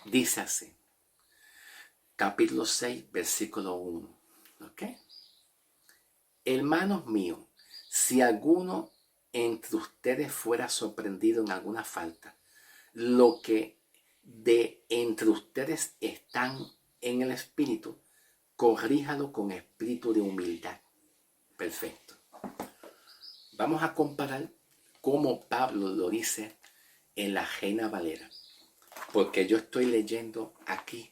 Dice así, capítulo 6, versículo 1. ¿Ok? Hermanos míos, si alguno entre ustedes fuera sorprendido en alguna falta, lo que de entre ustedes están en el espíritu, corríjalo con espíritu de humildad. Perfecto. Vamos a comparar cómo Pablo lo dice en la Reina Valera, porque yo estoy leyendo aquí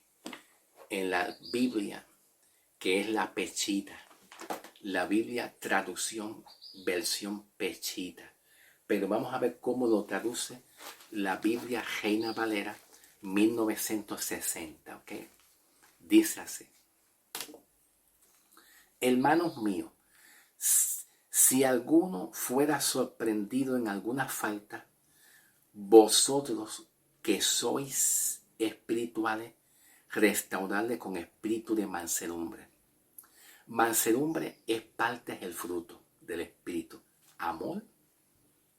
en la Biblia, que es la Pechita, la Biblia traducción, versión Pechita. Pero vamos a ver cómo lo traduce la Biblia Reina Valera 1960, ¿ok? Dice así: hermanos míos, si alguno fuera sorprendido en alguna falta, vosotros que sois espirituales, restauradle con espíritu de mansedumbre. Mansedumbre es parte del fruto del espíritu: amor,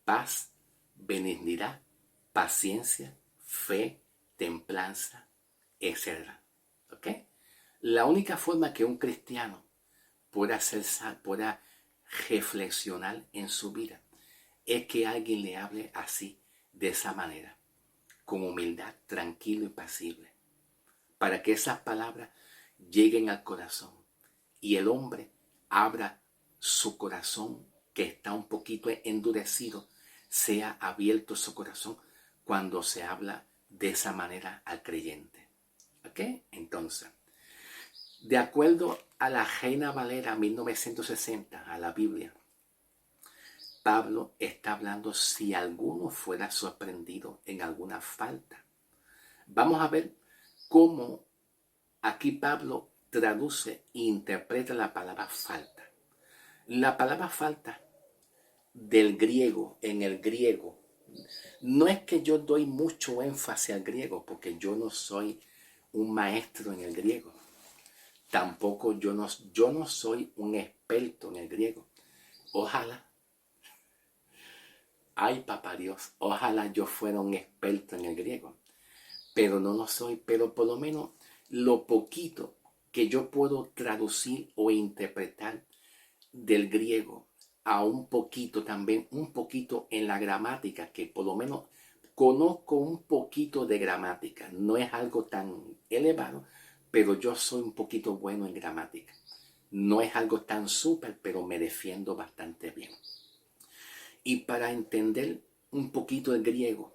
paz, benignidad, paciencia, fe, templanza, etc. ¿Ok? La única forma que un cristiano pueda reflexionar en su vida es que alguien le hable así, de esa manera, con humildad, tranquilo y pasible, para que esas palabras lleguen al corazón y el hombre abra su corazón, que está un poquito endurecido, sea abierto su corazón cuando se habla de esa manera al creyente. ¿Ok? Entonces, de acuerdo a la Reina Valera 1960, a la Biblia, Pablo está hablando si alguno fuera sorprendido en alguna falta. Vamos a ver cómo aquí Pablo traduce e interpreta la palabra falta. La palabra falta del griego, en el griego, no es que yo doy mucho énfasis al griego, porque yo no soy un maestro en el griego. Tampoco yo no soy un experto en el griego. Ojalá, ay papá Dios, ojalá yo fuera un experto en el griego. Pero no lo soy, pero por lo menos lo poquito que yo puedo traducir o interpretar del griego a un poquito también, un poquito en la gramática, que por lo menos conozco un poquito de gramática. No es algo tan elevado, pero yo soy un poquito bueno en gramática. No es algo tan súper, pero me defiendo bastante bien. Y para entender un poquito el griego,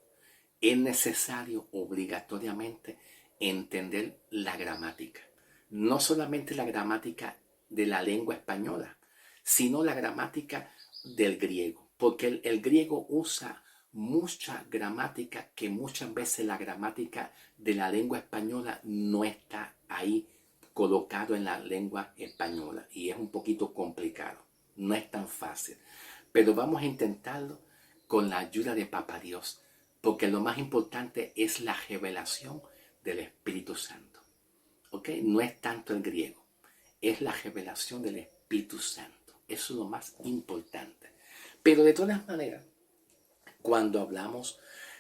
es necesario obligatoriamente entender la gramática. No solamente la gramática de la lengua española, sino la gramática del griego. Porque el griego usa mucha gramática que muchas veces la gramática de la lengua española no está ahí colocado en la lengua española. Y es un poquito complicado. No es tan fácil. Pero vamos a intentarlo con la ayuda de Papá Dios, porque lo más importante es la revelación del Espíritu Santo. ¿Ok? No es tanto el griego, es la revelación del Espíritu Santo. Eso es lo más importante. Pero de todas maneras, cuando hablamos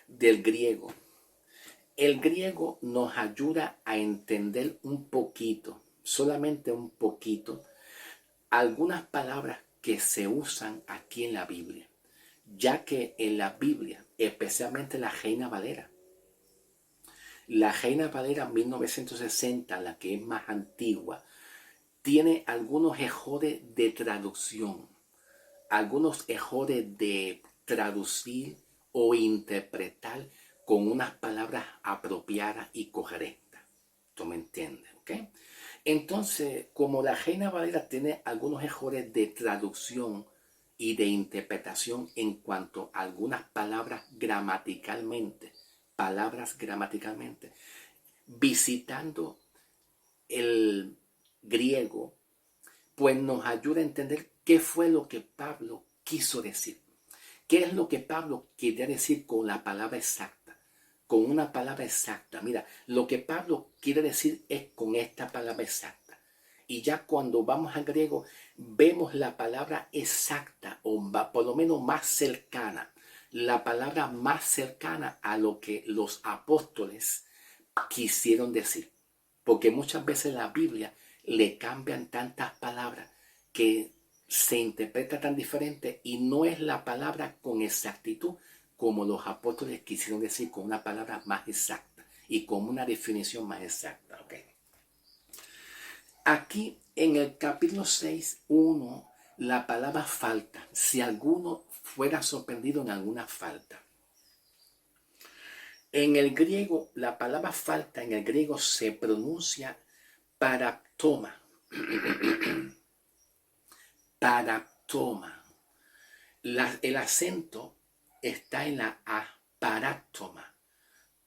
del griego, el griego nos ayuda a entender un poquito, solamente un poquito, algunas palabras que se usan aquí en la Biblia, ya que en la Biblia, especialmente la Reina Valera 1960, la que es más antigua, tiene algunos errores de traducción, algunos errores de traducir o interpretar con unas palabras apropiadas y correctas. ¿Tú me entiendes? ¿Ok? Entonces, como la Reina Valera tiene algunos errores de traducción y de interpretación en cuanto a algunas palabras gramaticalmente, visitando el griego, pues nos ayuda a entender qué fue lo que Pablo quiso decir. ¿Qué es lo que Pablo quería decir con la palabra exacta? Con una palabra exacta. Mira, lo que Pablo quiere decir es con esta palabra exacta. Y ya cuando vamos al griego, vemos la palabra exacta, o por lo menos más cercana, la palabra más cercana a lo que los apóstoles quisieron decir. Porque muchas veces la Biblia le cambian tantas palabras que se interpreta tan diferente y no es la palabra con exactitud como los apóstoles quisieron decir, con una palabra más exacta y con una definición más exacta. ¿Okay? Aquí en el capítulo 6:1, la palabra falta, si alguno fuera sorprendido en alguna falta. En el griego, la palabra falta en el griego se pronuncia paraptoma. Paraptoma. El acento está en la A, paráptoma.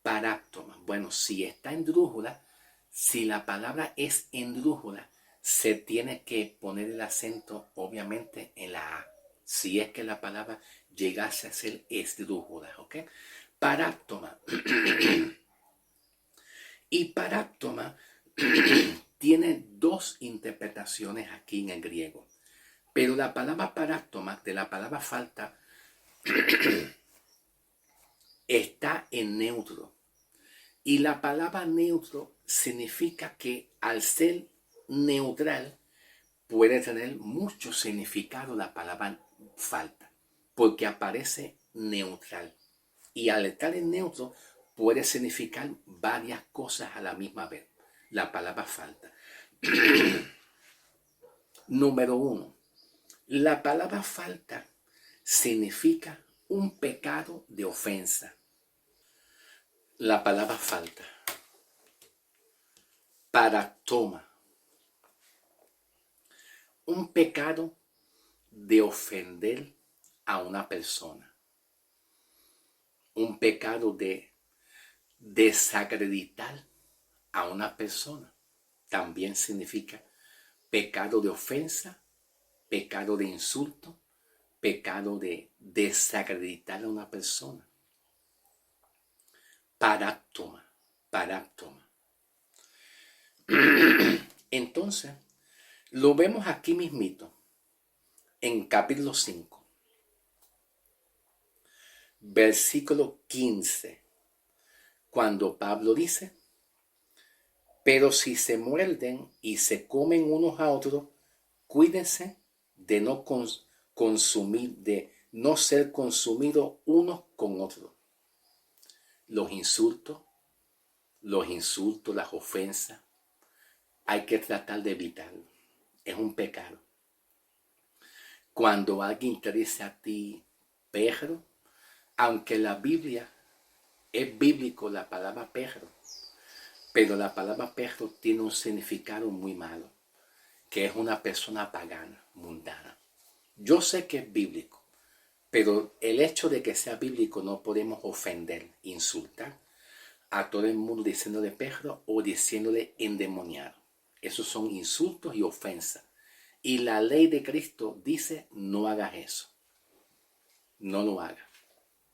Paráptoma. Bueno, si está en drújula, si la palabra es en drújula, se tiene que poner el acento obviamente en la A. Si es que la palabra llegase a ser esdrújula, ¿ok? Paráptoma. Y paráptoma tiene dos interpretaciones aquí en el griego. Pero la palabra paráptoma, de la palabra falta, está en neutro. Y la palabra neutro significa que al ser neutral puede tener mucho significado la palabra falta, porque aparece neutral. Y al estar en neutro puede significar varias cosas a la misma vez, la palabra falta. Número 1. La palabra falta significa un pecado de ofensa. La palabra falta. Paráptoma. Un pecado de ofender a una persona. Un pecado de desacreditar a una persona. También significa pecado de ofensa, pecado de insulto, pecado de desacreditar a una persona. Paráptoma, paráptoma. Entonces, lo vemos aquí mismito, en capítulo 5, versículo 15, cuando Pablo dice: pero si se muerden y se comen unos a otros, cuídense de no consumir, de no ser consumidos unos con otros. Los insultos, las ofensas, hay que tratar de evitarlo. Es un pecado. Cuando alguien te dice a ti perro, aunque la Biblia es bíblico la palabra perro, pero la palabra perro tiene un significado muy malo, que es una persona pagana, mundana. Yo sé que es bíblico, pero el hecho de que sea bíblico no podemos ofender, insultar a todo el mundo diciéndole perro o diciéndole endemoniado. Esos son insultos y ofensas. Y la ley de Cristo dice: no hagas eso. No lo hagas.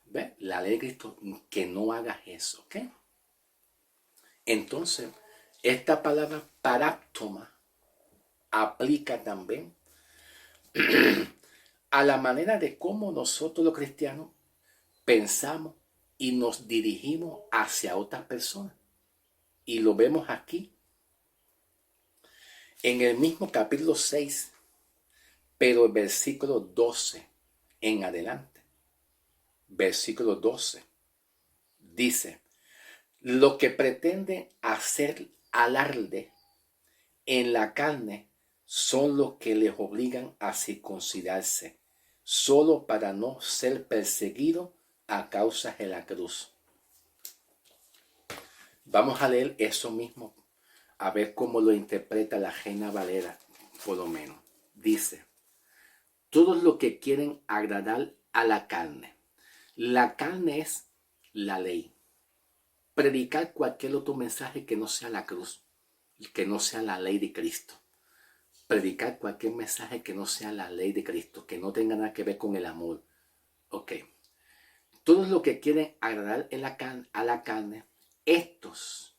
¿Ves? La ley de Cristo, que no hagas eso. ¿Ok? Entonces, esta palabra paráptoma aplica también a la manera de cómo nosotros los cristianos pensamos y nos dirigimos hacia otras personas. Y lo vemos aquí en el mismo capítulo 6, pero el versículo 12 en adelante. Versículo 12 dice: lo que pretende hacer alarde en la carne son los que les obligan a circuncidarse, solo para no ser perseguidos a causa de la cruz. Vamos a leer eso mismo, a ver cómo lo interpreta la Reina Valera, por lo menos. Dice: todos los que quieren agradar a la carne. La carne es la ley. Predicar cualquier otro mensaje que no sea la cruz, que no sea la ley de Cristo. Predicar cualquier mensaje que no sea la ley de Cristo, que no tenga nada que ver con el amor. Ok. Todos los que quieren agradar a la carne, estos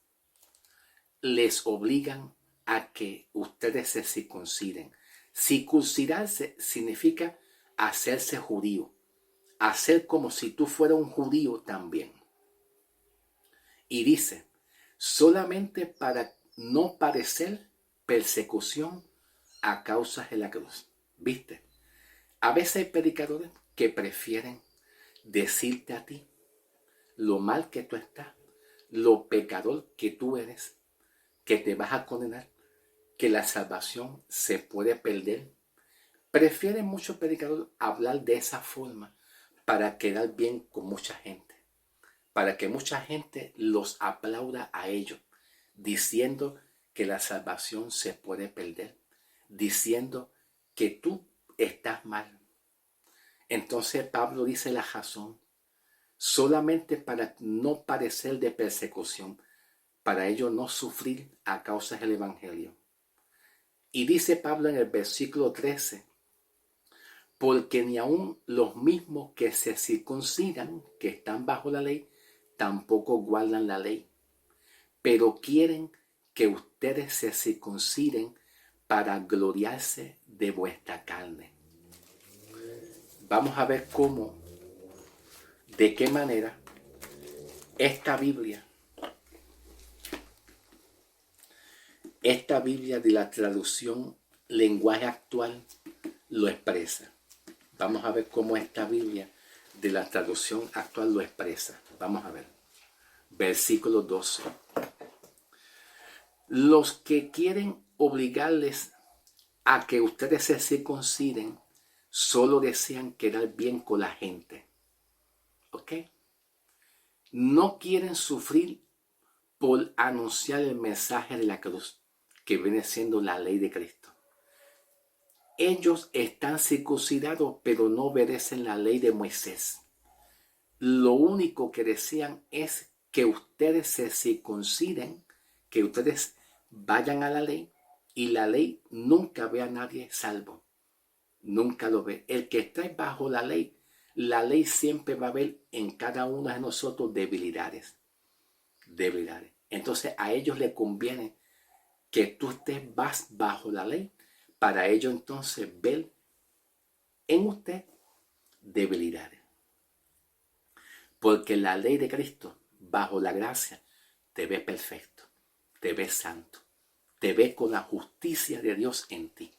les obligan a que ustedes se circunciden. Circuncidarse significa hacerse judío. Hacer como si tú fueras un judío también. Y dice: solamente para no padecer persecución a causa de la cruz. ¿Viste? A veces hay predicadores que prefieren decirte a ti lo mal que tú estás, lo pecador que tú eres, que te vas a condenar, que la salvación se puede perder. Prefieren muchos predicadores hablar de esa forma para quedar bien con mucha gente, para que mucha gente los aplauda a ellos, diciendo que la salvación se puede perder, diciendo que tú estás mal. Entonces Pablo dice la razón, solamente para no padecer de persecución, para ello no sufrir a causa del evangelio. Y dice Pablo en el versículo 13, porque ni aun los mismos que se circuncidan, que están bajo la ley, tampoco guardan la ley, pero quieren que ustedes se circunciden para gloriarse de vuestra carne. Vamos a ver cómo, de qué manera esta Biblia de la traducción lenguaje actual lo expresa. Vamos a ver cómo esta Biblia de la traducción actual lo expresa. Vamos a ver. Versículo 12. Los que quieren obligarles a que ustedes se circunciden solo desean quedar bien con la gente. ¿Ok? No quieren sufrir por anunciar el mensaje de la cruz, que viene siendo la ley de Cristo. Ellos están circuncidados, pero no obedecen la ley de Moisés. Lo único que desean es que ustedes se circunciden, que ustedes vayan a la ley, y la ley nunca ve a nadie salvo. Nunca lo ve. El que está bajo la ley siempre va a ver en cada uno de nosotros debilidades. Entonces a ellos les conviene que tú estés bajo la ley, para ellos entonces ver en usted debilidades. Porque la ley de Cristo, bajo la gracia, te ve perfecto, te ve santo, te ve con la justicia de Dios en ti.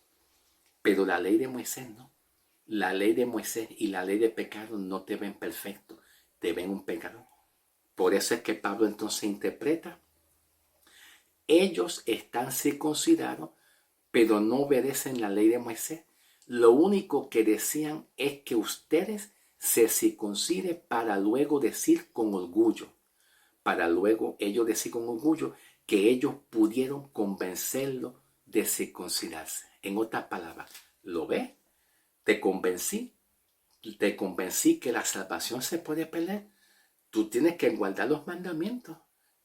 Pero la ley de Moisés no. La ley de Moisés y la ley de pecado no te ven perfecto, te ven un pecador. Por eso es que Pablo entonces interpreta: ellos están circuncidados, pero no obedecen la ley de Moisés. Lo único que desean es que ustedes se circunciden para luego decir con orgullo, para luego ellos decir con orgullo que ellos pudieron convencerlo de circuncidarse. En otras palabras, ¿lo ves? Te convencí que la salvación se puede perder. Tú tienes que guardar los mandamientos,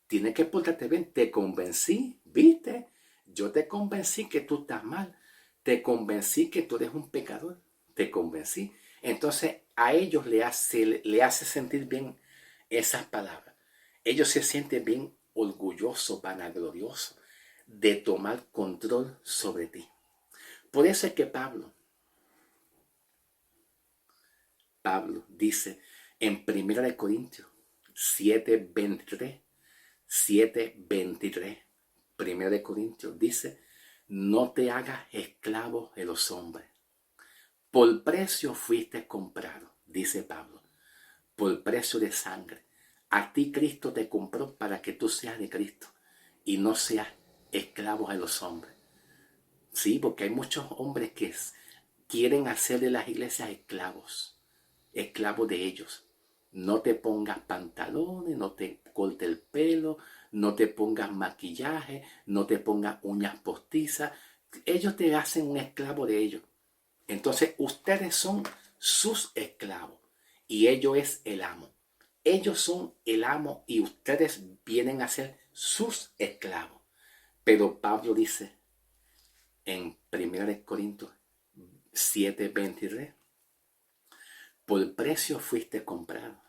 tienes que portarte bien. Te convencí, ¿viste? Yo te convencí que tú estás mal, te convencí que tú eres un pecador, te convencí. Entonces a ellos le hace sentir bien esas palabras. Ellos se sienten bien orgullosos, vanagloriosos de tomar control sobre ti. Por eso es que Pablo dice en 1 Corintios 7:23, 1 Corintios dice: no te hagas esclavo de los hombres. Por precio fuiste comprado, dice Pablo, por precio de sangre. A ti Cristo te compró para que tú seas de Cristo y no seas esclavo de los hombres. Sí, porque hay muchos hombres que quieren hacer de las iglesias esclavos de ellos. No te pongas pantalones, no te corte el pelo, no te pongas maquillaje, no te pongas uñas postizas. Ellos te hacen un esclavo de ellos. Entonces ustedes son sus esclavos y ellos es el amo. Ellos son el amo y ustedes vienen a ser sus esclavos. Pero Pablo dice en 1 Corintios 7:23, por precio fuiste comprado.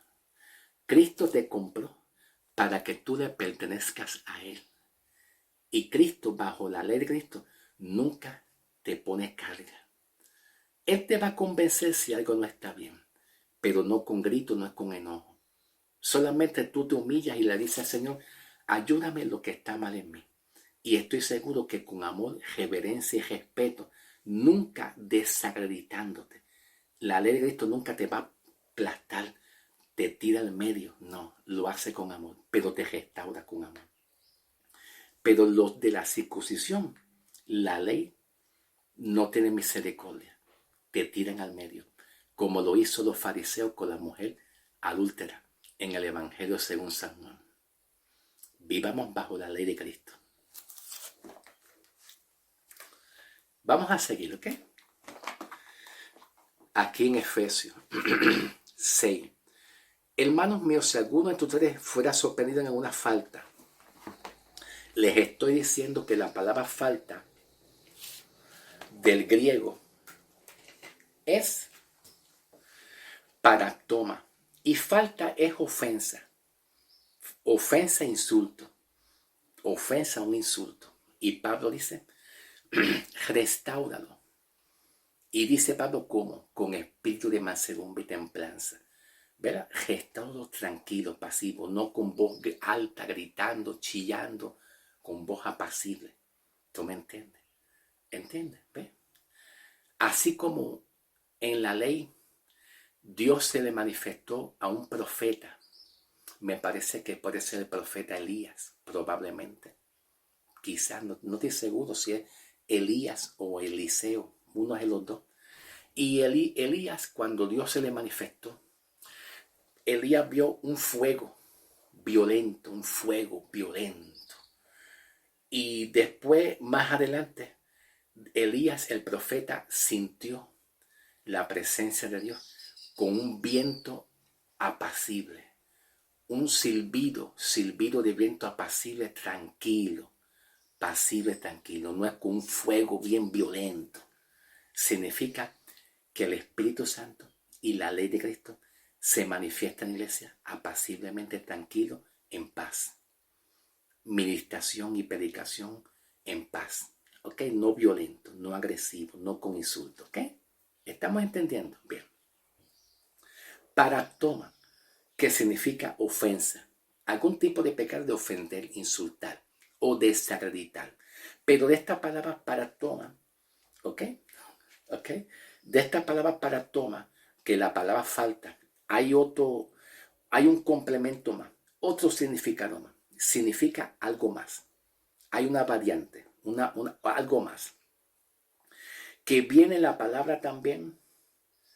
Cristo te compró para que tú le pertenezcas a Él. Y Cristo, bajo la ley de Cristo, nunca te pone carga. Él te va a convencer si algo no está bien, pero no con grito, no es con enojo. Solamente tú te humillas y le dices al Señor: ayúdame en lo que está mal en mí. Y estoy seguro que con amor, reverencia y respeto, nunca desacreditándote. La ley de Cristo nunca te va a aplastar, te tira al medio. No, lo hace con amor, pero te restaura con amor. Pero los de la circuncisión, la ley no tiene misericordia. Te tiran al medio, como lo hizo los fariseos con la mujer adúltera en el Evangelio según San Juan. Vivamos bajo la ley de Cristo. Vamos a seguir, ¿ok? Aquí en Efesios 6. Hermanos míos, si alguno de ustedes fuera sorprendido en alguna falta, les estoy diciendo que la palabra falta del griego es paraktoma. Y falta es ofensa. Ofensa, insulto. Ofensa, un insulto. Y Pablo dice, restáuralo. Y dice Pablo, ¿cómo? Con espíritu de mansedumbre y templanza. ¿Verdad? Restauro tranquilo, pasivo, no con voz alta, gritando, chillando, con voz apacible. ¿Tú me entiendes? ¿Entiendes? ¿Ves? Así como en la ley Dios se le manifestó a un profeta, me parece que puede ser el profeta Elías, probablemente. Quizás, no estoy seguro si es Elías o Eliseo, uno de los dos. Y Elías, cuando Dios se le manifestó, Elías vio un fuego violento. Y después, más adelante, Elías, el profeta, sintió la presencia de Dios con un viento apacible, un silbido de viento apacible, tranquilo, pasible, tranquilo. No es con un fuego bien violento. Significa que el Espíritu Santo y la ley de Cristo se manifiesta en la iglesia apaciblemente, tranquilo, en paz. Ministración y predicación en paz. ¿Ok? No violento, no agresivo, no con insultos. ¿Ok? ¿Estamos entendiendo? Bien. Paraktoma, que significa ofensa. Algún tipo de pecado de ofender, insultar o desacreditar. Pero de esta palabra paraktoma, ¿ok? ¿Ok? De esta palabra paraktoma, que la palabra falta, hay un complemento más, otro significado más. Significa algo más. Hay una variante, algo más. Que viene la palabra también,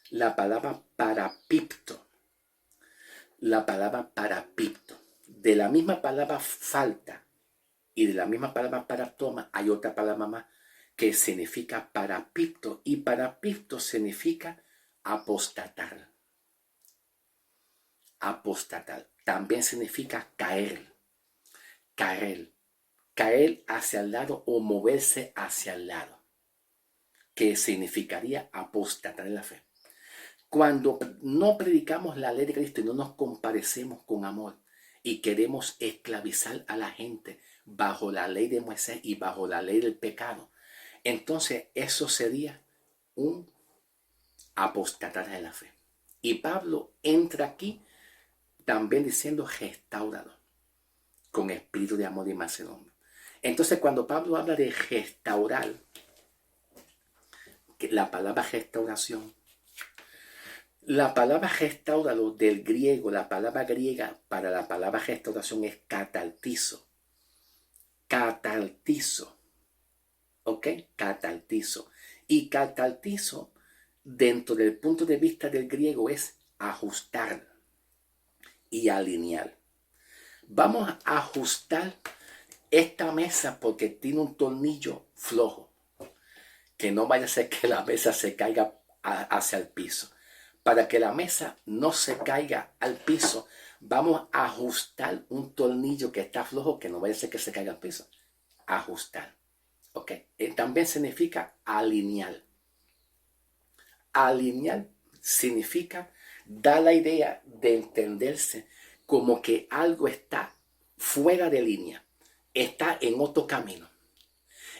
la palabra parapipto. La palabra parapipto. De la misma palabra falta y de la misma palabra paraktoma hay otra palabra más que significa parapipto. Y parapipto significa apostatar. Apostatar. También significa caer. Caer hacia el lado o moverse hacia el lado. Que significaría apostatar en la fe. Cuando no predicamos la ley de Cristo y no nos comparecemos con amor y queremos esclavizar a la gente bajo la ley de Moisés y bajo la ley del pecado, entonces eso sería un apostatar de la fe. Y Pablo entra aquí también diciendo restaurado con espíritu de amor y mansedumbre. Entonces cuando Pablo habla de restaurar, la palabra restauración, la palabra restaurado del griego, la palabra griega para la palabra restauración es catartizo. Catartizo. ¿Ok? Catartizo. Y catartizo, dentro del punto de vista del griego, es ajustar y alinear. Vamos a ajustar esta mesa porque tiene un tornillo flojo. Que no vaya a ser que la mesa se caiga hacia el piso. Para que la mesa no se caiga al piso, vamos a ajustar un tornillo que está flojo, que no vaya a ser que se caiga al piso. Ajustar. ¿Ok? También significa alinear. Alinear significa dar la idea de entenderse como que algo está fuera de línea, está en otro camino.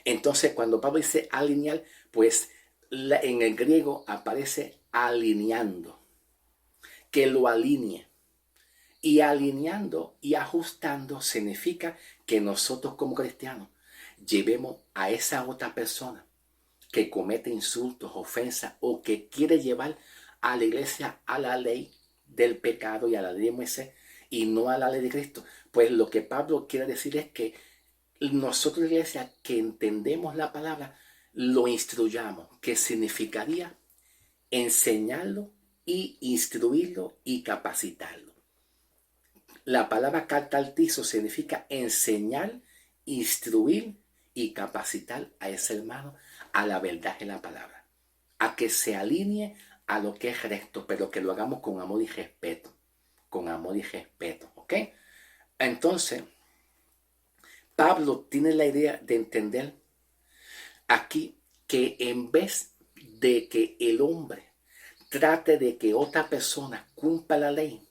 Entonces, cuando Pablo dice alinear, pues en el griego aparece alineando, que lo alinee. Y alineando y ajustando significa que nosotros como cristianos llevemos a esa otra persona que comete insultos, ofensas o que quiere llevar a la iglesia a la ley del pecado y a la ley de Moisés y no a la ley de Cristo. Pues lo que Pablo quiere decir es que nosotros, iglesia, que entendemos la palabra, lo instruyamos, que significaría enseñarlo y instruirlo y capacitarlo. La palabra catartizo significa enseñar, instruir y capacitar a ese hermano a la verdad de la palabra, a que se alinee a lo que es recto, pero que lo hagamos con amor y respeto, ¿ok? Entonces, Pablo tiene la idea de entender aquí que en vez de que el hombre trate de que otra persona cumpla la ley,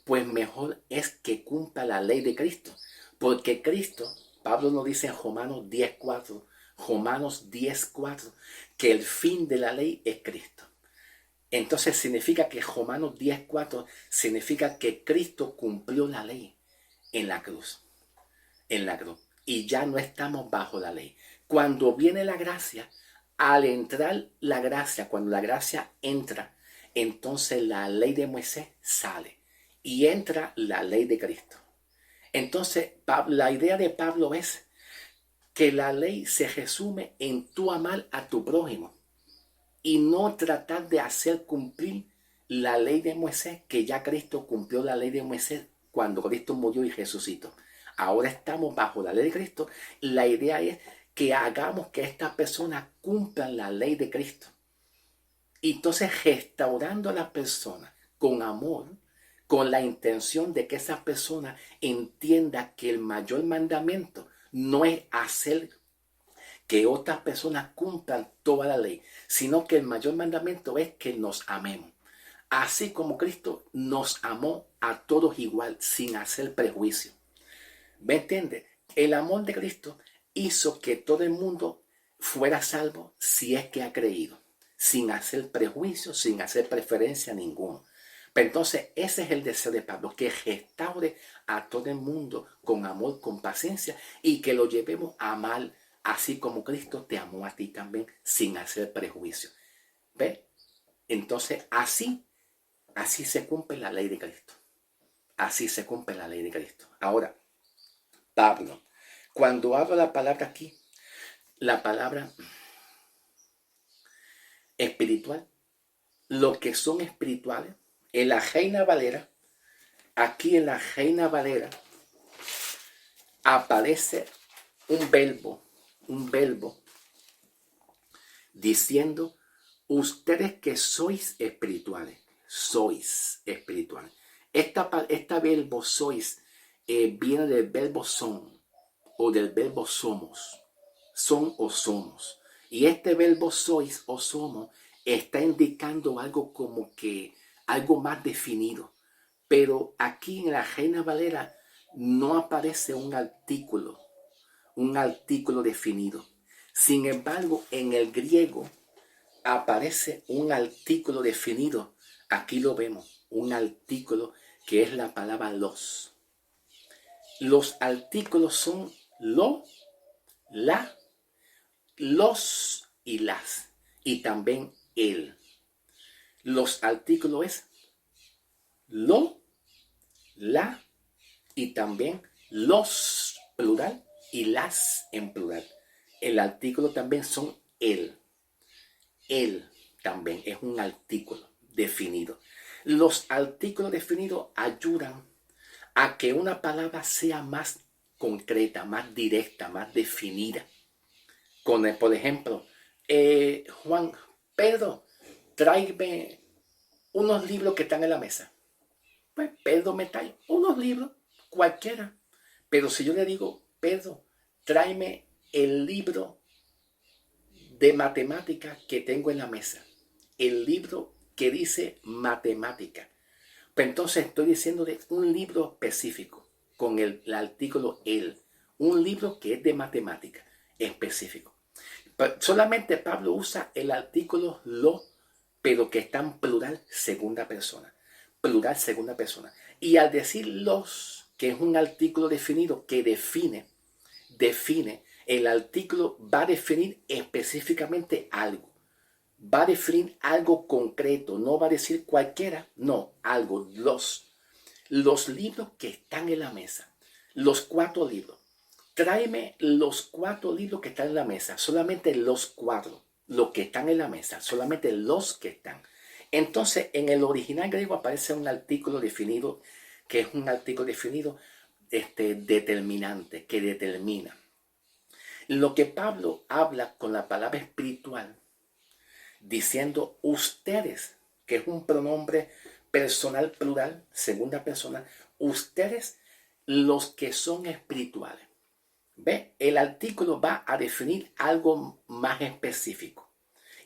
pues mejor es que cumpla la ley de Cristo. Porque Cristo, Pablo nos dice en Romanos 10:4, que el fin de la ley es Cristo. Entonces significa que Romanos 10:4 significa que Cristo cumplió la ley en la cruz. Y ya no estamos bajo la ley. Cuando viene la gracia, al entrar la gracia, cuando la gracia entra, entonces la ley de Moisés sale y entra la ley de Cristo. Entonces, la idea de Pablo es que la ley se resume en tu amar a tu prójimo y no tratar de hacer cumplir la ley de Moisés, que ya Cristo cumplió la ley de Moisés cuando Cristo murió y resucitó. Ahora estamos bajo la ley de Cristo. La idea es que hagamos que estas personas cumplan la ley de Cristo. Y entonces restaurando a las personas con amor, con la intención de que esa persona entienda que el mayor mandamiento no es hacer que otras personas cumplan toda la ley, sino que el mayor mandamiento es que nos amemos. Así como Cristo nos amó a todos igual, sin hacer prejuicio. ¿Me entiende? El amor de Cristo hizo que todo el mundo fuera salvo si es que ha creído, sin hacer prejuicio, sin hacer preferencia ninguno. Pero entonces ese es el deseo de Pablo, que restaure a todo el mundo con amor, con paciencia y que lo llevemos a amar así como Cristo te amó a ti también, sin hacer prejuicio. ¿Ve? Entonces así se cumple la ley de Cristo. Así se cumple la ley de Cristo. Ahora, Pablo, cuando hablo la palabra aquí, la palabra espiritual, lo que son espirituales, en la Reina Valera, aquí en la Reina Valera, aparece un verbo diciendo, ustedes que sois espirituales. Esta verbo sois viene del verbo son o del verbo somos. Son o somos. Y este verbo sois o somos está indicando algo como que algo más definido. Pero aquí en la Reina Valera no aparece un artículo definido. Sin embargo, en el griego aparece un artículo definido. Aquí lo vemos, un artículo que es la palabra los. Los artículos son lo, la, los y las. Y también el. Los artículos es lo, la y también los plural y las en plural. El artículo también son el. El también es un artículo definido. Los artículos definidos ayudan a que una palabra sea más concreta, más directa, más definida. Por ejemplo, Juan, Pedro, tráeme unos libros que están en la mesa. Pues Pedro me trae unos libros, cualquiera. Pero si yo le digo, Pedro, tráeme el libro de matemática que tengo en la mesa, el libro que dice matemática, pues entonces estoy diciéndole un libro específico con el artículo el, un libro que es de matemática específico. Pero solamente Pablo usa el artículo lo, pero que está en plural segunda persona. Plural segunda persona. Y al decir los, que es un artículo definido que define, el artículo va a definir específicamente algo. Va a definir algo concreto, no va a decir cualquiera, no, algo, los libros que están en la mesa, los 4 libros. Tráeme los 4 libros que están en la mesa, solamente los 4, los que están en la mesa, solamente los que están. Entonces, en el original griego aparece un artículo definido, que es un artículo definido determinante, que determina. Lo que Pablo habla con la palabra espiritual, diciendo ustedes, que es un pronombre personal plural, segunda persona, ustedes los que son espirituales. ¿Ve? El artículo va a definir algo más específico.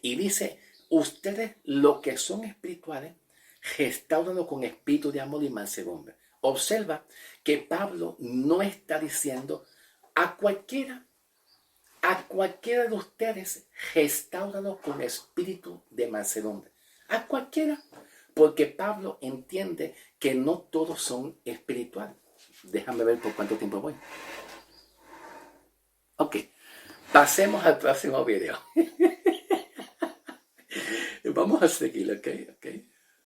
Y dice, ustedes los que son espirituales, gestáurenlo con espíritu de amor y mansedumbre. Observa que Pablo no está diciendo a cualquiera de ustedes, gestáurenlo con espíritu de mansedumbre. A cualquiera. Porque Pablo entiende que no todos son espirituales. Déjame ver por cuánto tiempo voy. Ok, pasemos al próximo video. Vamos a seguir, ok.